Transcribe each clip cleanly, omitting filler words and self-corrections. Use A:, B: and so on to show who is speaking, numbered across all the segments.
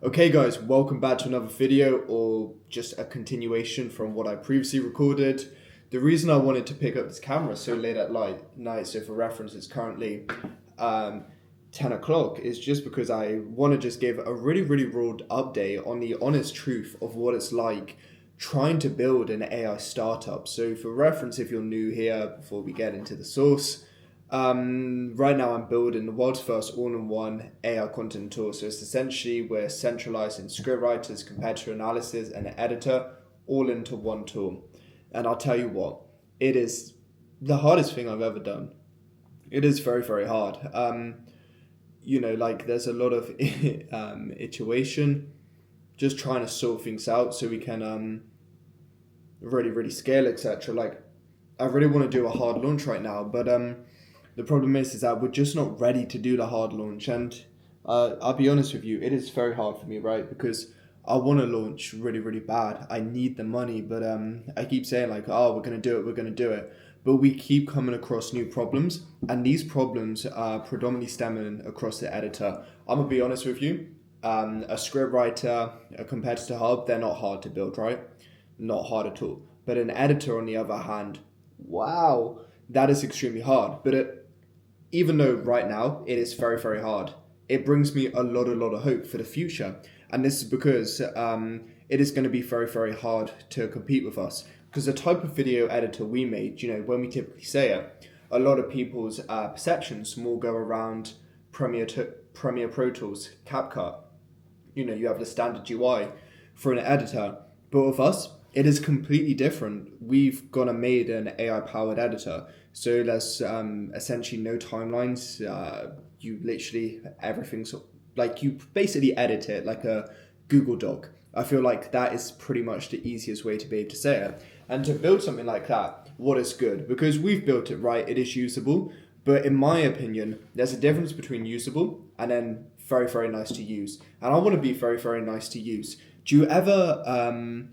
A: Okay guys, welcome back to another video or just a continuation from what I previously recorded. The reason I wanted to pick up this camera so late at night, so for reference it's currently 10 o'clock, is just because I want to just give a really raw update on the honest truth of what it's like trying to build an AI startup. So for reference, if you're new here, before we get into the source, right now I'm building the world's first all-in-one AI content tool. So it's essentially we're centralizing script writers, competitor analysis, and an editor all into one tool. And I'll tell you what, it is the hardest thing I've ever done. It is very hard. There's a lot of iteration, just trying to sort things out so we can really scale, etc. Like, I really want to do a hard launch right now, but the problem is that we're just not ready to do the hard launch. And I'll be honest with you, it is very hard for me, right? Because I want to launch really bad. I need the money, but I keep saying like, oh, we're going to do it. But we keep coming across new problems, and these problems are predominantly stemming across the editor. I'm going to be honest with you. A script writer, a competitor hub, they're not hard to build, right? Not hard at all. But an editor, on the other hand, wow, that is extremely hard. But even though right now it is very hard, it brings me a lot of hope for the future. And this is because it is going to be very hard to compete with us. Because the type of video editor we made, when we typically say it, a lot of people's perceptions more go around Premiere Pro Tools, CapCut. You have the standard UI for an editor. But with us, it is completely different. We've gone and made an AI-powered editor. So there's essentially no timelines. You literally, everything's like, you basically edit it like a Google Doc. I feel like that is pretty much the easiest way to be able to say it. And to build something like that, what is good? Because we've built it right, it is usable. But in my opinion, there's a difference between usable and then very nice to use. And I want to be very nice to use. Do you ever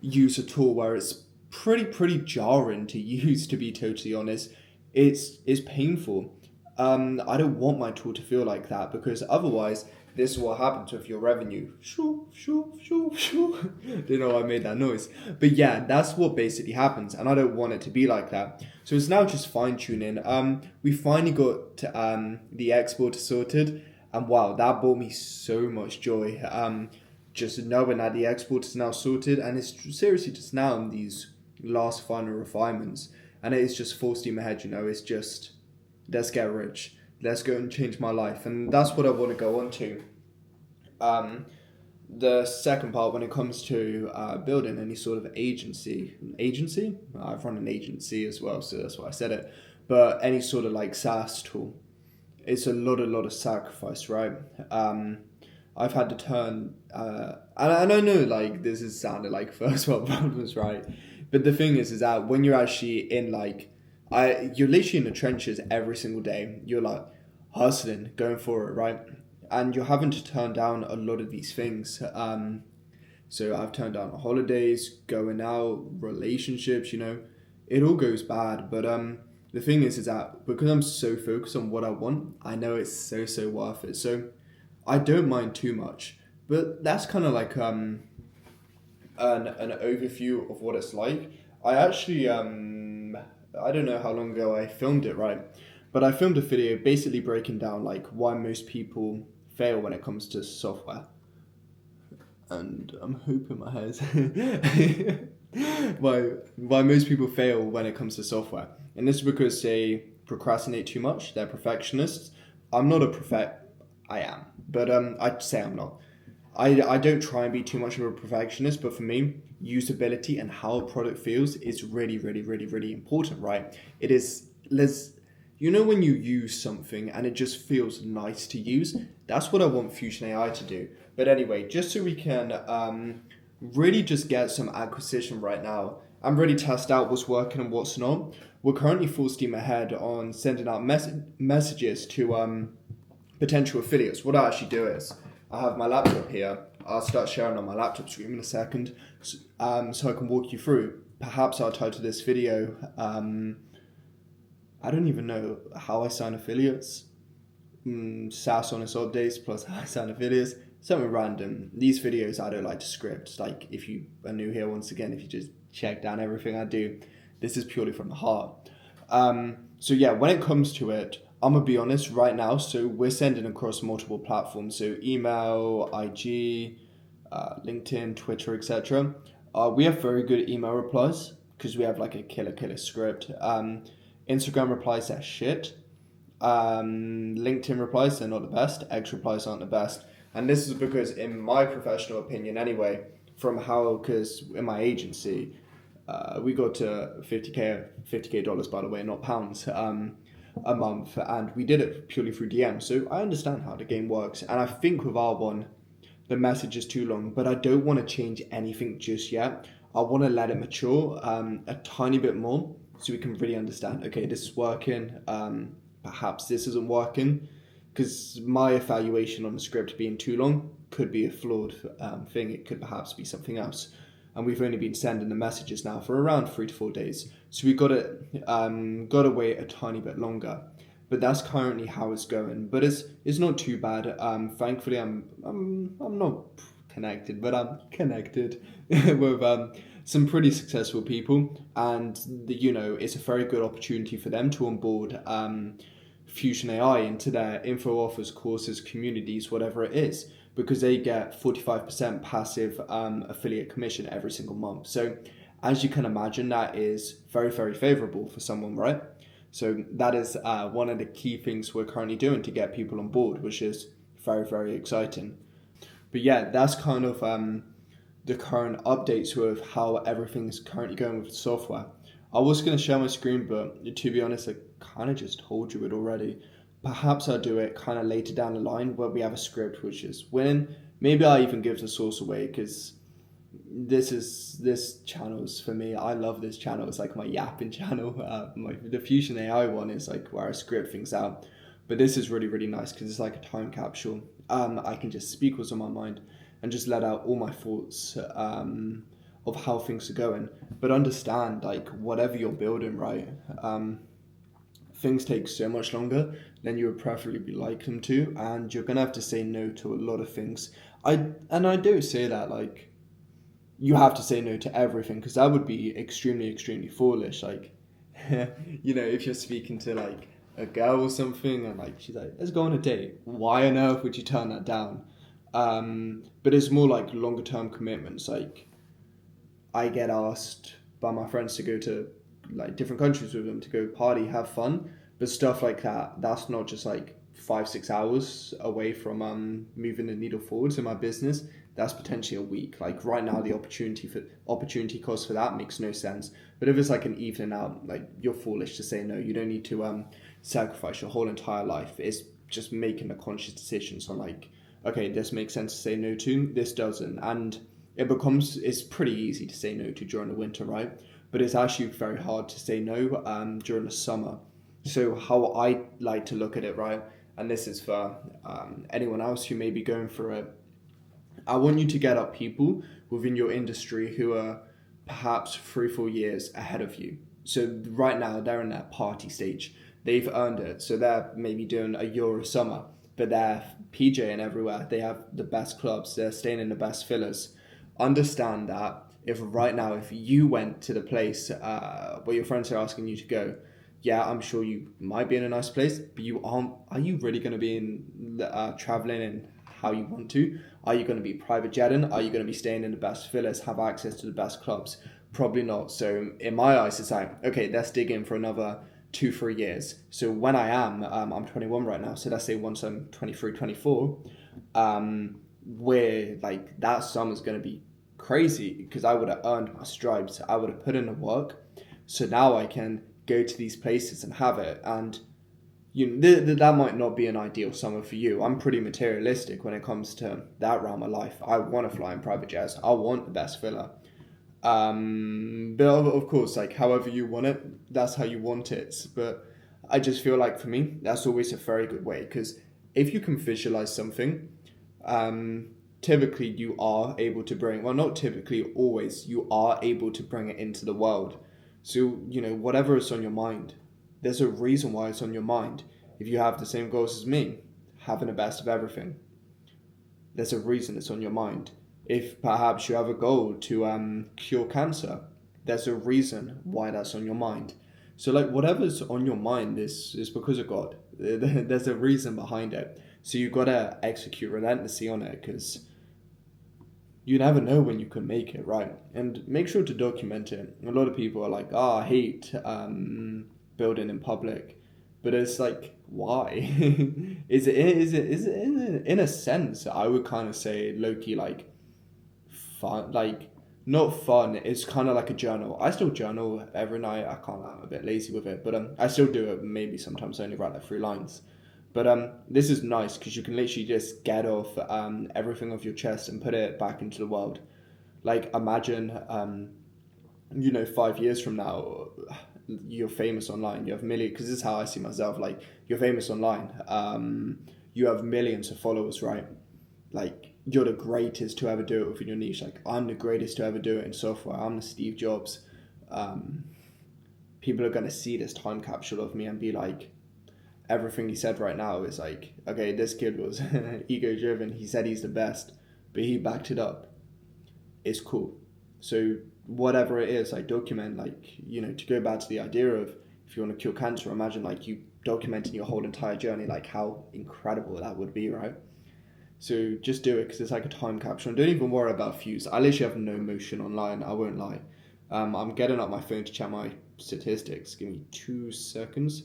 A: use a tool where it's pretty jarring to use, to be totally honest? It's painful. I don't want my tool to feel like that, because otherwise this is what happens with your revenue. Shoo. Don't know why I made that noise. But yeah, that's what basically happens, and I don't want it to be like that. So it's now just fine-tuning. We finally got the export sorted, and wow, that brought me so much joy. Just knowing that the export is now sorted, and it's seriously just now in these last final refinements, and it is just full steam ahead. It's just, let's get rich, let's go and change my life. And that's what I want to go on to. The second part, when it comes to building any sort of agency, I've run an agency as well, so that's why I said it. But any sort of like SaaS tool, it's a lot of sacrifice, right? I've had to turn, and I know like this is sounded like first world problems, right? But the thing is that when you're actually in you're literally in the trenches every single day. You're like hustling, going for it, right? And you're having to turn down a lot of these things. So I've turned down holidays, going out, relationships, it all goes bad. But the thing is that because I'm so focused on what I want, I know it's so worth it. So I don't mind too much. But that's kind of like an overview of what it's like. I actually I don't know how long ago I filmed it, right? But I filmed a video basically breaking down like why most people fail when it comes to software. And I'm hoping my hair's why most people fail when it comes to software. And this is because they procrastinate too much, they're perfectionists. I'm not I am, but I'd say I'm not. I don't try and be too much of a perfectionist, but for me, usability and how a product feels is really important, right? It is, when you use something and it just feels nice to use, that's what I want Fusion AI to do. But anyway, just so we can really just get some acquisition right now and really test out what's working and what's not, we're currently full steam ahead on sending out messages to potential affiliates. What I actually do is, I have my laptop here. I'll start sharing on my laptop screen in a second, so I can walk you through. Perhaps I'll title this video, I don't even know how I sign affiliates. SaaS honest updates plus how I sign affiliates. something random. These videos I don't like to script. Like, if you are new here, once again, if you just check down everything I do, this is purely from the heart. So yeah, when it comes to it, I'm gonna be honest right now. So we're sending across multiple platforms. So email, IG, LinkedIn, Twitter, etc. We have very good email replies because we have like a killer script. Instagram replies are shit. LinkedIn replies, they're not the best. X replies aren't the best. And this is because, in my professional opinion anyway, because in my agency, we got to 50k dollars, by the way, not pounds, a month. And we did it purely through DM. So I understand how the game works. And I think with our one, the message is too long, but I don't want to change anything just yet. I want to let it mature a tiny bit more so we can really understand, okay, this is working. Perhaps this isn't working, because my evaluation on the script being too long could be a flawed thing. It could perhaps be something else. And we've only been sending the messages now for around 3 to 4 days. So we've got to wait a tiny bit longer. But that's currently how it's going. But it's not too bad. Thankfully, I'm not connected, but I'm connected with some pretty successful people. And, it's a very good opportunity for them to onboard Fusion AI into their info offers, courses, communities, whatever it is, because they get 45% passive affiliate commission every single month. So as you can imagine, that is very, very favorable for someone, right? So that is one of the key things we're currently doing to get people on board, which is very, very exciting. But yeah, that's kind of the current updates with how everything's currently going with the software. I was going to share my screen, but to be honest, I kind of just told you it already. Perhaps I'll do it kind of later down the line where we have a script which is winning. Maybe I'll even give the source away, because this channel's for me. I love this channel. It's like my yapping channel. The Fusion AI one is like where I script things out. But this is really, really nice because it's like a time capsule. I can just speak what's on my mind and just let out all my thoughts of how things are going. But understand, like, whatever you're building, right? Things take so much longer than you would preferably like them to, and you're gonna have to say no to a lot of things. I don't say that like you have to say no to everything, because that would be extremely foolish. Like, if you're speaking to like a girl or something and like she's like, let's go on a date, why on earth would you turn that down? But it's more like longer term commitments. Like, I get asked by my friends to go to like different countries with them, to go party, have fun, but stuff like that, that's not just like 5-6 hours away from moving the needle forwards in my business. That's potentially a week. Like right now, the opportunity cost for that makes no sense. But if it's like an evening out, like, you're foolish to say no. You don't need to sacrifice your whole entire life. It's just making a conscious decision. So like, okay, this makes sense to say no to, this doesn't. And it's pretty easy to say no to during the winter, right? But it's actually very hard to say no during the summer. So how I like to look at it, right? And this is for anyone else who may be going through it. I want you to get up people within your industry who are perhaps 3-4 years ahead of you. So right now they're in that party stage. They've earned it. So they're maybe doing a Euro summer, but they're PJing everywhere. They have the best clubs. They're staying in the best villas. Understand that if you went to the place where your friends are asking you to go, yeah, I'm sure you might be in a nice place, but you aren't. Are you really going to be traveling in how you want to? Are you going to be private jetting? Are you going to be staying in the best villas, have access to the best clubs? Probably not. So in my eyes, it's like, okay, let's dig in for another 2-3 years. So when I'm 21 right now. So let's say once I'm 23, 24, where like that summer's going to be crazy, because I would have earned my stripes. I would have put in the work. So now I can go to these places and have it. And that might not be an ideal summer for you. I'm pretty materialistic when it comes to that realm of life. I want to fly in private jets. I want the best villa. But of course, like, however you want it, that's how you want it. But I just feel like for me, that's always a very good way, because if you can visualize something, typically you are able to not typically, always, you are able to bring it into the world. So, whatever is on your mind, there's a reason why it's on your mind. If you have the same goals as me, having the best of everything, there's a reason it's on your mind. If perhaps you have a goal to cure cancer, there's a reason why that's on your mind. So like whatever's on your mind is because of God. There's a reason behind it. So you gotta execute relentlessly on it, because you never know when you can make it, right? And make sure to document it. A lot of people are like, oh, I hate building in public. But it's like, why? Is it in a sense, I would kind of say low-key like fun, like not fun. It's kind of like a journal. I still journal every night. I'm a bit lazy with it, but I still do it. Maybe sometimes I only write like 3 lines. But this is nice because you can literally just get off everything off your chest and put it back into the world. Like imagine 5 years from now, you're famous online. You have millions, because this is how I see myself. Like you're famous online. You have millions of followers, right? Like you're the greatest to ever do it within your niche. Like I'm the greatest to ever do it in software. I'm the Steve Jobs. People are gonna see this time capsule of me and be like, everything he said right now is like, okay, this kid was ego driven. He said he's the best, but he backed it up. It's cool. So whatever it is, like document, like, to go back to the idea of if you want to cure cancer, imagine like you documenting your whole entire journey, like how incredible that would be, right? So just do it because it's like a time capsule. And don't even worry about views. I literally have no motion online. I won't lie. I'm getting up my phone to check my statistics. Give me 2 seconds.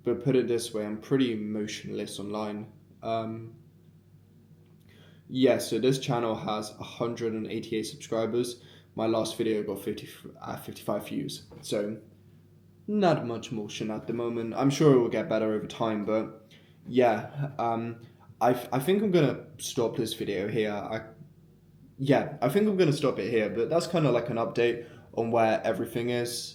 A: But put it this way, I'm pretty motionless online. So this channel has 188 subscribers. My last video got 55 views. So not much motion at the moment. I'm sure it will get better over time, but yeah. I think I'm gonna stop this video here. I think I'm gonna stop it here. But that's kind of like an update on where everything is.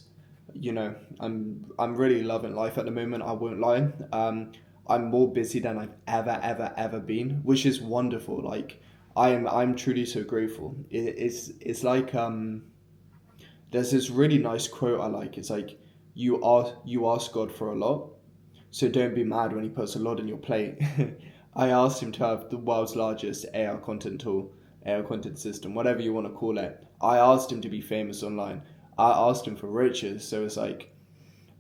A: I'm really loving life at the moment. I won't lie. I'm more busy than I've ever been, which is wonderful. Like I'm truly so grateful. It's like there's this really nice quote I like. It's like you ask God for a lot, so don't be mad when he puts a lot on your plate. I asked him to have the world's largest AI content tool, AI content system, whatever you want to call it. I asked him to be famous online. I asked him for riches, so it's like,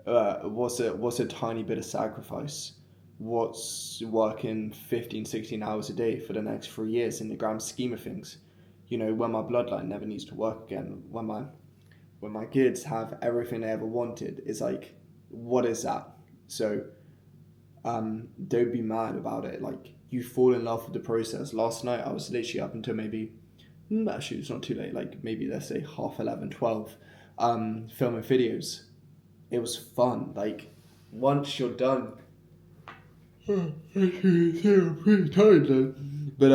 A: what's a tiny bit of sacrifice? What's working 15, 16 hours a day for the next 3 years in the grand scheme of things? When my bloodline never needs to work again, when my kids have everything they ever wanted, it's like, what is that? So, don't be mad about it. Like, you fall in love with the process. Last night, I was literally up until maybe, actually, it's not too late, like maybe let's say 11:30, 12, filming videos. It was fun. Like once you're done, I'm pretty tired though. But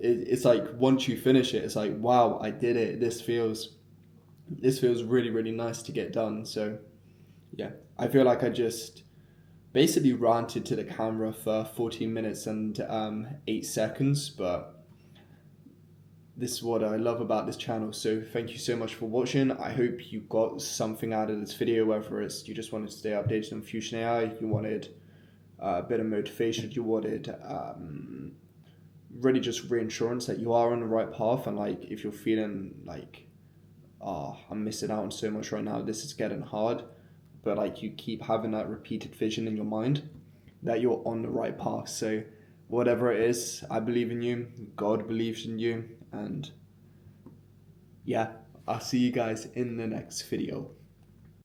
A: it's like once you finish it, it's like, wow, I did it. This feels really, really nice to get done. So yeah, I feel like I just basically ranted to the camera for 14 minutes and 8 seconds, but this is what I love about this channel. So thank you so much for watching. I hope you got something out of this video, whether it's you just wanted to stay updated on Fusion AI, you wanted a bit of motivation, you wanted really just reassurance that you are on the right path, and like if you're feeling like, I'm missing out on so much right now, this is getting hard, but like you keep having that repeated vision in your mind that you're on the right path. So whatever it is, I believe in you, God believes in you, and yeah, I'll see you guys in the next video.